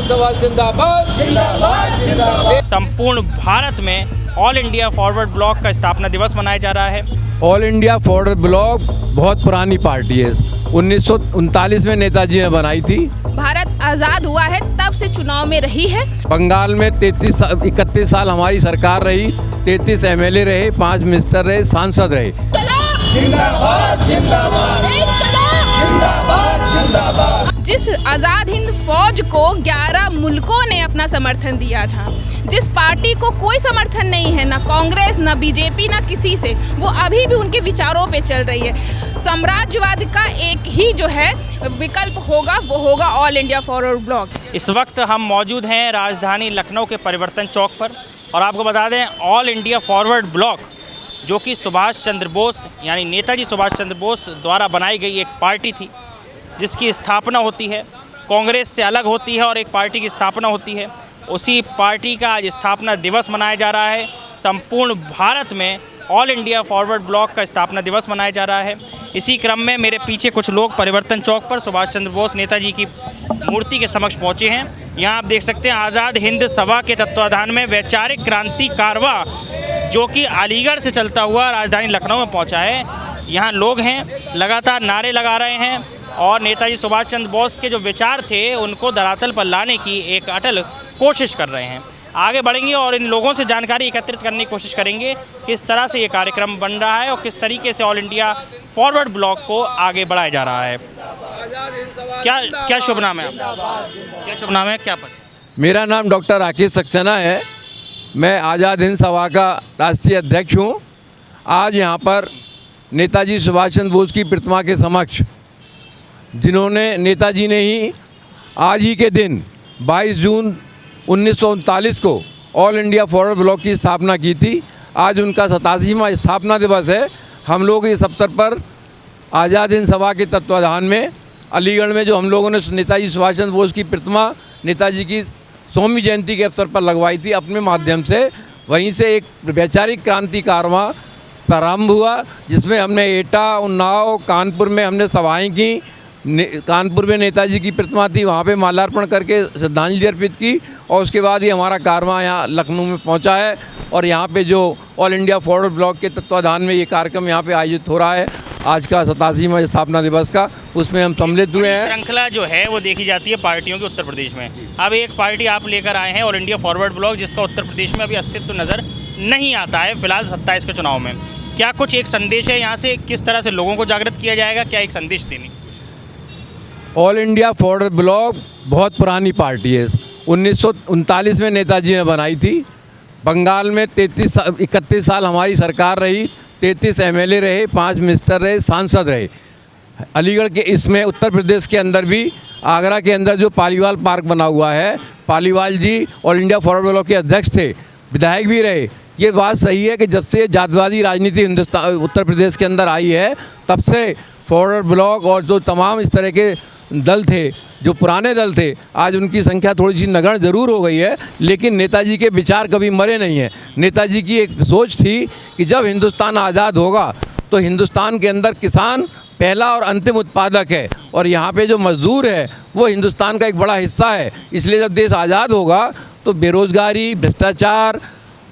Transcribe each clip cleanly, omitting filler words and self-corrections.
सभा जिंदाबाद जिंदाबाद जिंदाबाद। संपूर्ण भारत में ऑल इंडिया फॉरवर्ड ब्लॉक का स्थापना दिवस मनाया जा रहा है। ऑल इंडिया फॉरवर्ड ब्लॉक बहुत पुरानी पार्टी है, 1939 में नेताजी ने बनाई थी। भारत आज़ाद हुआ है तब से चुनाव में रही है। बंगाल में 31 साल हमारी सरकार रही, 33 MLA रहे, 5 मिनिस्टर रहे, सांसद रहे। जिंदाबाद जिंदाबाद जिंदाबाद जिंदाबाद। जिस आज़ाद हिंद फौज को 11 मुल्कों ने अपना समर्थन दिया था, जिस पार्टी को कोई समर्थन नहीं है, ना कांग्रेस ना बीजेपी ना किसी से, वो अभी भी उनके विचारों पे चल रही है। साम्राज्यवाद का एक ही जो है विकल्प होगा, वो होगा ऑल इंडिया फॉरवर्ड ब्लॉक। इस वक्त हम मौजूद हैं राजधानी लखनऊ के परिवर्तन चौक पर और आपको बता दें ऑल इंडिया फॉरवर्ड ब्लॉक जो कि सुभाष चंद्र बोस यानी नेताजी सुभाष चंद्र बोस द्वारा बनाई गई एक पार्टी थी, जिसकी स्थापना होती है, कांग्रेस से अलग होती है और एक पार्टी की स्थापना होती है। उसी पार्टी का आज स्थापना दिवस मनाया जा रहा है। संपूर्ण भारत में ऑल इंडिया फॉरवर्ड ब्लॉक का स्थापना दिवस मनाया जा रहा है। इसी क्रम में मेरे पीछे कुछ लोग परिवर्तन चौक पर सुभाष चंद्र बोस नेताजी की मूर्ति के समक्ष पहुंचे हैं। यहाँ आप देख सकते हैं आज़ाद हिंद सभा के तत्वाधान में वैचारिक क्रांति कारवा जो कि अलीगढ़ से चलता हुआ राजधानी लखनऊ में पहुँचा है। यहाँ लोग हैं, लगातार नारे लगा रहे हैं और नेताजी सुभाष चंद्र बोस के जो विचार थे उनको धरातल पर लाने की एक अटल कोशिश कर रहे हैं। आगे बढ़ेंगे और इन लोगों से जानकारी एकत्रित करने की कोशिश करेंगे किस तरह से ये कार्यक्रम बन रहा है और किस तरीके से ऑल इंडिया फॉरवर्ड ब्लॉक को आगे बढ़ाया जा रहा है। क्या शुभ नाम है आपका? क्या शुभ नाम है, क्या पद? मेरा नाम डॉक्टर राकेश सक्सेना है। मैं आज़ाद हिंद सभा का राष्ट्रीय अध्यक्ष हूँ। आज यहाँ पर नेताजी सुभाष चंद्र बोस की प्रतिमा के समक्ष, जिन्होंने नेताजी ने ही आज ही के दिन 22 जून 1939 को ऑल इंडिया फॉरवर्ड ब्लॉक की स्थापना की थी, आज उनका 87वां स्थापना दिवस है। हम लोग इस अवसर पर आज़ाद हिंद सभा के तत्वाधान में अलीगढ़ में जो हम लोगों ने नेताजी सुभाष चंद्र बोस की प्रतिमा नेताजी की 100वीं जयंती के अवसर पर लगवाई थी, अपने माध्यम से वहीं से एक वैचारिक क्रांति कारवां प्रारंभ हुआ, जिसमें हमने एटा, उन्नाव, कानपुर में हमने सभाएँ की। कानपुर में नेताजी की प्रतिमा थी, वहाँ पे माल्यार्पण करके श्रद्धांजलि अर्पित की और उसके बाद ही हमारा कारवां यहाँ लखनऊ में पहुँचा है। और यहाँ पे जो ऑल इंडिया फॉरवर्ड ब्लॉक के तत्वाधान में ये कार्यक्रम यहाँ पे आयोजित हो रहा है, आज का 87वां स्थापना दिवस का, उसमें हम सम्मिलित हुए हैं। श्रृंखला जो है वो देखी जाती है पार्टियों की उत्तर प्रदेश में। अब एक पार्टी आप लेकर आए हैं ऑल इंडिया फॉरवर्ड ब्लॉक, जिसका उत्तर प्रदेश में अभी अस्तित्व नज़र नहीं आता है फिलहाल 27 के चुनाव में। क्या कुछ एक संदेश है यहाँ से, किस तरह से लोगों को जागृत किया जाएगा, क्या एक संदेश देनी? ऑल इंडिया फॉरवर्ड ब्लॉक बहुत पुरानी पार्टी है, 1939 में नेताजी ने बनाई थी। बंगाल में 31 साल हमारी सरकार रही, 33 MLA रहे, 5 मिनिस्टर रहे, सांसद रहे। अलीगढ़ के इसमें उत्तर प्रदेश के अंदर भी आगरा के अंदर जो पालीवाल पार्क बना हुआ है, पालीवाल जी ऑल इंडिया फॉरवर्ड ब्लॉक के अध्यक्ष थे, विधायक भी रहे। ये बात सही है कि जब से जातिवादी राजनीति उत्तर प्रदेश के अंदर आई है, तब से फॉरवर्ड ब्लॉक और जो तमाम इस तरह के दल थे, जो पुराने दल थे, आज उनकी संख्या थोड़ी सी नगण्य ज़रूर हो गई है, लेकिन नेताजी के विचार कभी मरे नहीं हैं। नेताजी की एक सोच थी कि जब हिंदुस्तान आज़ाद होगा तो हिंदुस्तान के अंदर किसान पहला और अंतिम उत्पादक है और यहाँ पे जो मज़दूर है वो हिंदुस्तान का एक बड़ा हिस्सा है। इसलिए जब देश आज़ाद होगा तो बेरोज़गारी, भ्रष्टाचार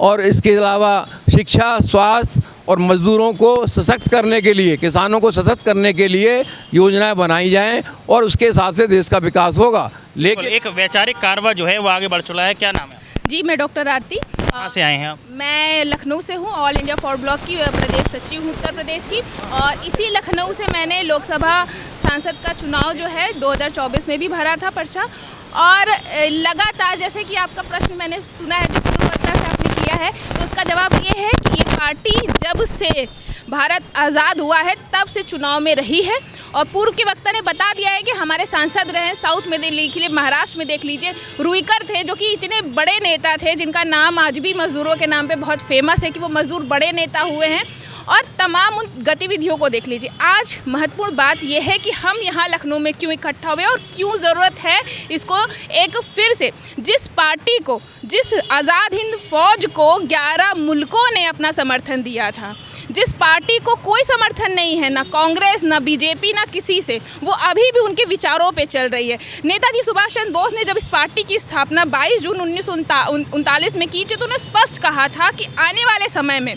और इसके अलावा शिक्षा, स्वास्थ्य और मज़दूरों को सशक्त करने के लिए, किसानों को सशक्त करने के लिए योजनाएं बनाई जाएं और उसके हिसाब से देश का विकास होगा। लेकिन एक वैचारिक कारवा जो है वो आगे बढ़ चुका है। क्या नाम है? जी, मैं डॉक्टर आरती। कहाँ से आए हैं आप? मैं लखनऊ से हूँ, ऑल इंडिया फॉरवर्ड ब्लॉक की प्रदेश सचिव हूँ उत्तर प्रदेश की। और इसी लखनऊ से मैंने लोकसभा सांसद का चुनाव जो है 2024 में भी भरा था पर्चा। और लगातार, जैसे कि आपका प्रश्न मैंने सुना है जो पूर्ववक्ता से आपने किया है, तो उसका जवाब ये है कि ये पार्टी जब से भारत आज़ाद हुआ है तब से चुनाव में रही है। और पूर्व के वक्ता ने बता दिया है कि हमारे सांसद रहे, साउथ में देख लीजिए, महाराष्ट्र में देख लीजिए, रुईकर थे जो कि इतने बड़े नेता थे, जिनका नाम आज भी मज़दूरों के नाम पे बहुत फेमस है कि वो मज़दूर बड़े नेता हुए हैं। और तमाम उन गतिविधियों को देख लीजिए। आज महत्वपूर्ण बात यह है कि हम यहाँ लखनऊ में क्यों इकट्ठा हुए और क्यों ज़रूरत है इसको एक फिर से, जिस पार्टी को, जिस आज़ाद हिंद फौज को 11 मुल्कों ने अपना समर्थन दिया था, जिस पार्टी को कोई समर्थन नहीं है, ना कांग्रेस ना बीजेपी ना किसी से, वो अभी भी उनके विचारों पे चल रही है। नेताजी सुभाष चंद्र बोस ने जब इस पार्टी की स्थापना 22 जून 1939 में की थी, तो उन्होंने स्पष्ट कहा था कि आने वाले समय में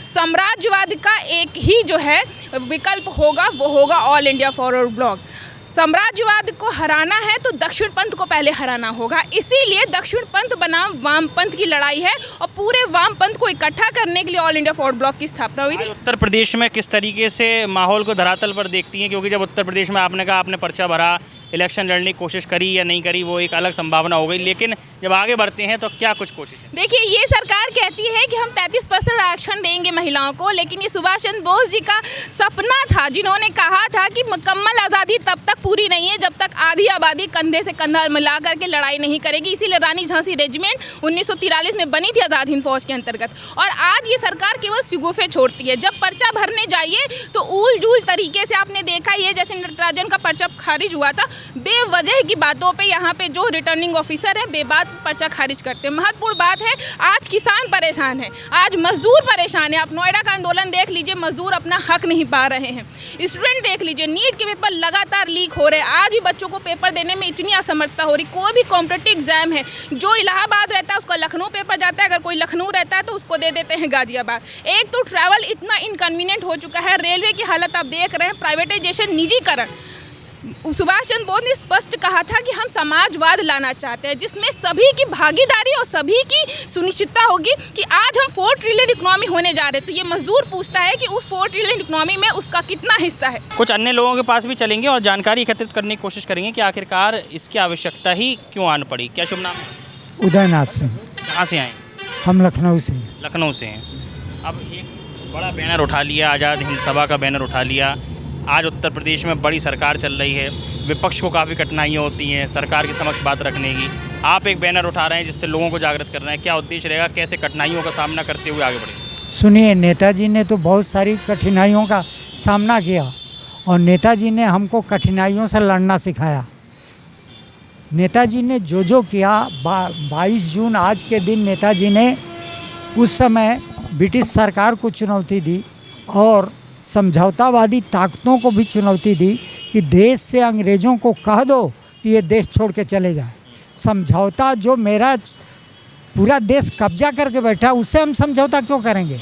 साम्राज्यवाद का एक ही जो है विकल्प होगा, वो होगा ऑल इंडिया फॉरवर्ड ब्लॉक। साम्राज्यवाद को हराना है तो दक्षिण पंथ को पहले हराना होगा, इसीलिए दक्षिण पंथ बनाम वाम पंथ की लड़ाई है और पूरे वाम पंथ को इकट्ठा करने के लिए ऑल इंडिया फॉरवर्ड ब्लॉक की स्थापना हुई थी। उत्तर प्रदेश में किस तरीके से माहौल को धरातल पर देखती हैं, क्योंकि जब उत्तर प्रदेश में आपने कहा आपने पर्चा भरा, इलेक्शन लड़ने की कोशिश करी या नहीं करी, वो एक अलग संभावना हो गई, लेकिन जब आगे बढ़ते हैं तो क्या कुछ कोशिश है? देखिए, ये सरकार कहती है कि हम 33% आरक्षण देंगे महिलाओं को, लेकिन ये सुभाष चंद्र बोस जी का सपना था, जिन्होंने कहा था कि मुकम्मल आज़ादी तब तक पूरी नहीं है जब तक आधी आबादी कंधे से कंधा मिला करके लड़ाई नहीं करेगी। इसीलिए रानी झांसी रेजिमेंट 1943 में बनी थी आज़ाद हिंद फौज के अंतर्गत, और आज ये सरकार केवल शिगुफे छोड़ती है। जब पर्चा भरने जाइए तो ऊल जूल तरीके से आपने देखा ही है, जैसे नटराजन का पर्चा खारिज हुआ था, बेवजह की बातों पे यहाँ पे जो रिटर्निंग ऑफिसर है बेबात पर्चा खारिज करते हैं। महत्वपूर्ण बात है, आज किसान परेशान है, आज मजदूर परेशान है। आप नोएडा का आंदोलन देख लीजिए, मजदूर अपना हक नहीं पा रहे हैं। स्टूडेंट देख लीजिए, नीट के पेपर लगातार लीक हो रहे हैं, आज भी बच्चों को पेपर देने में इतनी असमर्थता हो रही। कोई भी कॉम्पिटिटिव एग्जाम है, जो इलाहाबाद रहता है उसका लखनऊ पेपर जाता है, अगर कोई लखनऊ रहता है तो उसको दे देते हैं गाजियाबाद। एक तो ट्रैवल इतना इनकन्वीनियंट हो चुका है, रेलवे की हालत आप देख रहे हैं, प्राइवेटाइजेशन, निजीकरण। सुभाष चंद्र बोस ने स्पष्ट कहा था कि हम समाजवाद लाना चाहते हैं, जिसमें सभी की भागीदारी और सभी की सुनिश्चितता होगी कि आज हम 4 ट्रिलियन इकोनॉमी होने जा रहे हैं। तो ये मजदूर पूछता है कि उस 4 ट्रिलियन इकोनॉमी में उसका कितना हिस्सा है। कुछ अन्य लोगों के पास भी चलेंगे और जानकारी एकत्रित करने की कोशिश करेंगे कि आखिरकार इसकी आवश्यकता ही क्यों आन पड़ी। क्या शुभ नाम है? उदयनाथ सिंह। कहाँ से आए? हम लखनऊ से। लखनऊ से हैं। अब एक बड़ा बैनर उठा लिया, आज़ाद हिंद सभा का बैनर उठा लिया। आज उत्तर प्रदेश में बड़ी सरकार चल रही है, विपक्ष को काफ़ी कठिनाइयाँ होती हैं सरकार के समक्ष बात रखने की। आप एक बैनर उठा रहे हैं जिससे लोगों को जागृत कर रहे हैं, क्या उद्देश्य रहेगा, कैसे कठिनाइयों का सामना करते हुए आगे बढ़ेंगे? सुनिए, नेताजी ने तो बहुत सारी कठिनाइयों का सामना किया और नेताजी ने हमको कठिनाइयों से लड़ना सिखाया। नेताजी ने जो किया, 22 जून आज के दिन नेताजी ने उस समय ब्रिटिश सरकार को चुनौती दी और समझौतावादी ताकतों को भी चुनौती दी कि देश से अंग्रेज़ों को कह दो कि ये देश छोड़ के चले जाए। समझौता, जो मेरा पूरा देश कब्जा करके बैठा, उससे हम समझौता क्यों करेंगे?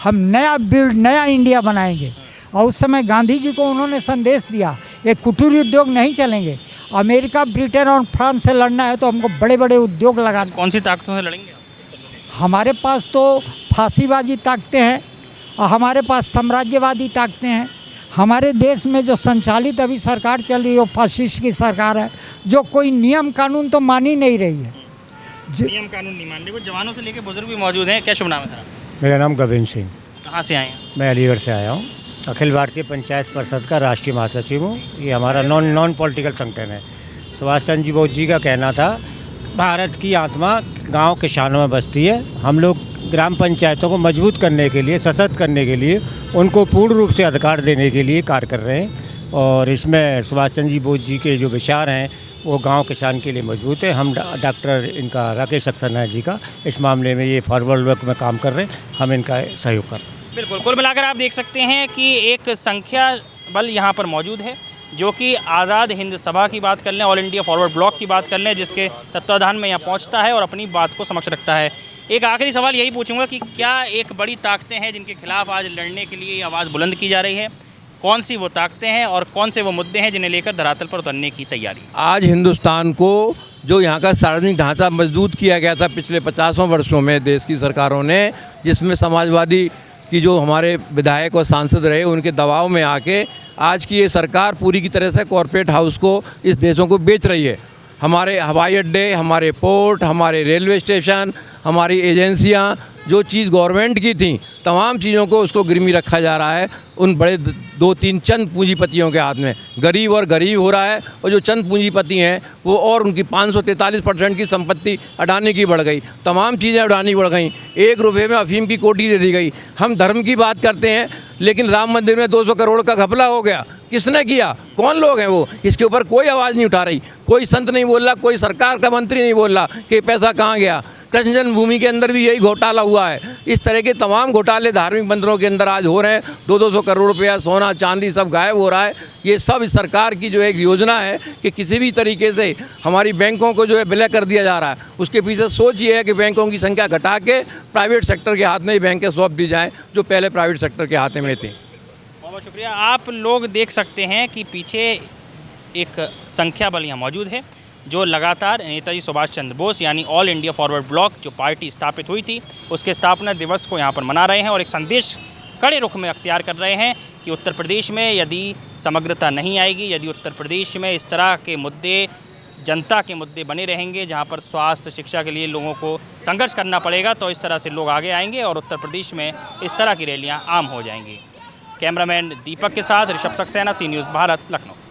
हम नया इंडिया बनाएंगे। और उस समय गांधी जी को उन्होंने संदेश दिया, ये कुटीर उद्योग नहीं चलेंगे, अमेरिका, ब्रिटेन और फ्रांस से लड़ना है तो हमको बड़े बड़े उद्योग लगाने। कौन सी ताकतों से लड़ेंगे? हमारे पास तो फांसीबाजी ताकतें हैं और हमारे पास साम्राज्यवादी ताकतें हैं। हमारे देश में जो संचालित अभी सरकार चल रही है वो फासिस्ट की सरकार है, जो कोई नियम कानून तो मान ही नहीं रही है। नियम कानून नहीं मान रही। वो जवानों से लेकर बुजुर्ग भी मौजूद हैं। क्या शुभ नाम है सर? मेरा नाम गोविंद सिंह। कहाँ से आए हैं? मैं अलीगढ़ से आया हूँ। अखिल भारतीय पंचायत परिषद का राष्ट्रीय महासचिव हूँ। ये हमारा नॉन पॉलिटिकल संगठन है। सुभाष चंद्र बोस जी का कहना था, भारत की आत्मा गांव किसानों में बसती है। हम लोग ग्राम पंचायतों को मजबूत करने के लिए, सशक्त करने के लिए, उनको पूर्ण रूप से अधिकार देने के लिए कार्य कर रहे हैं। और इसमें सुभाष चंद्र बोस जी के जो विचार हैं वो गांव किसान के लिए मजबूत है। हम डॉक्टर इनका राकेश सक्सेना जी का इस मामले में ये फॉरवर्ड वर्क में काम कर रहे हैं, हम इनका सहयोग कर रहे हैं। बिल्कुल, कुल मिलाकर आप देख सकते हैं कि एक संख्या बल यहाँ पर मौजूद है जो कि आज़ाद हिंद सभा की बात कर लें, ऑल इंडिया फॉरवर्ड ब्लॉक की बात कर लें, जिसके तत्वाधान में यहाँ पहुँचता है और अपनी बात को समक्ष रखता है। एक आखिरी सवाल यही पूछूंगा कि क्या एक बड़ी ताकतें हैं जिनके खिलाफ आज लड़ने के लिए आवाज़ बुलंद की जा रही है? कौन सी वो ताकतें हैं और कौन से वो मुद्दे हैं जिन्हें लेकर धरातल पर उतरने की तैयारी? आज हिंदुस्तान को जो यहाँ का सार्वजनिक ढांचा मजबूत किया गया था पिछले 50 वर्षों में देश की सरकारों ने, जिसमें समाजवादी कि जो हमारे विधायक और सांसद रहे उनके दबाव में आके आज की ये सरकार पूरी की तरह से कॉरपोरेट हाउस को, इस देशों को बेच रही है। हमारे हवाई अड्डे, हमारे पोर्ट, हमारे रेलवे स्टेशन, हमारी एजेंसियां, जो चीज़ गवर्नमेंट की थी, तमाम चीज़ों को उसको गिरवी रखा जा रहा है उन बड़े 2-3 चंद पूंजीपतियों के हाथ में। गरीब और गरीब हो रहा है, और जो चंद पूंजीपति हैं वो, और उनकी 543% की संपत्ति अडानी की बढ़ गई, तमाम चीज़ें अडानी बढ़ गई। 1 रुपये में अफीम की कोठी दे दी गई। हम धर्म की बात करते हैं, लेकिन राम मंदिर में 200 करोड़ का घपला हो गया। किसने किया? कौन लोग हैं वो? इसके ऊपर कोई आवाज़ नहीं उठा रही, कोई संत नहीं बोल रहा, कोई सरकार का मंत्री नहीं बोल रहा कि पैसा कहाँ गया। कृष्ण जन्मभूमि के अंदर भी यही घोटाला हुआ है। इस तरह के तमाम घोटाले धार्मिक मंदिरों के अंदर आज हो रहे हैं। 200 करोड़ रुपया सोना चांदी सब गायब हो रहा है। ये सब इस सरकार की जो एक योजना है कि किसी भी तरीके से हमारी बैंकों को जो है विलय कर दिया जा रहा है। उसके पीछे सोच ये है कि बैंकों की संख्या घटा के प्राइवेट सेक्टर के हाथ में ही बैंकें सौंप दी जाएँ, जो पहले प्राइवेट सेक्टर के हाथ में थी। बहुत शुक्रिया। आप लोग देख सकते हैं कि पीछे एक संख्या बल यहाँ मौजूद है जो लगातार नेताजी सुभाष चंद्र बोस यानी ऑल इंडिया फॉरवर्ड ब्लॉक जो पार्टी स्थापित हुई थी उसके स्थापना दिवस को यहाँ पर मना रहे हैं और एक संदेश कड़े रुख में अख्तियार कर रहे हैं कि उत्तर प्रदेश में यदि समग्रता नहीं आएगी, यदि उत्तर प्रदेश में इस तरह के मुद्दे जनता के मुद्दे बने रहेंगे जहाँ पर स्वास्थ्य शिक्षा के लिए लोगों को संघर्ष करना पड़ेगा, तो इस तरह से लोग आगे आएंगे और उत्तर प्रदेश में इस तरह की रैलियाँ आम हो जाएंगी। कैमरामैन दीपक के साथ ऋषभ सक्सेना, सी न्यूज़ भारत, लखनऊ।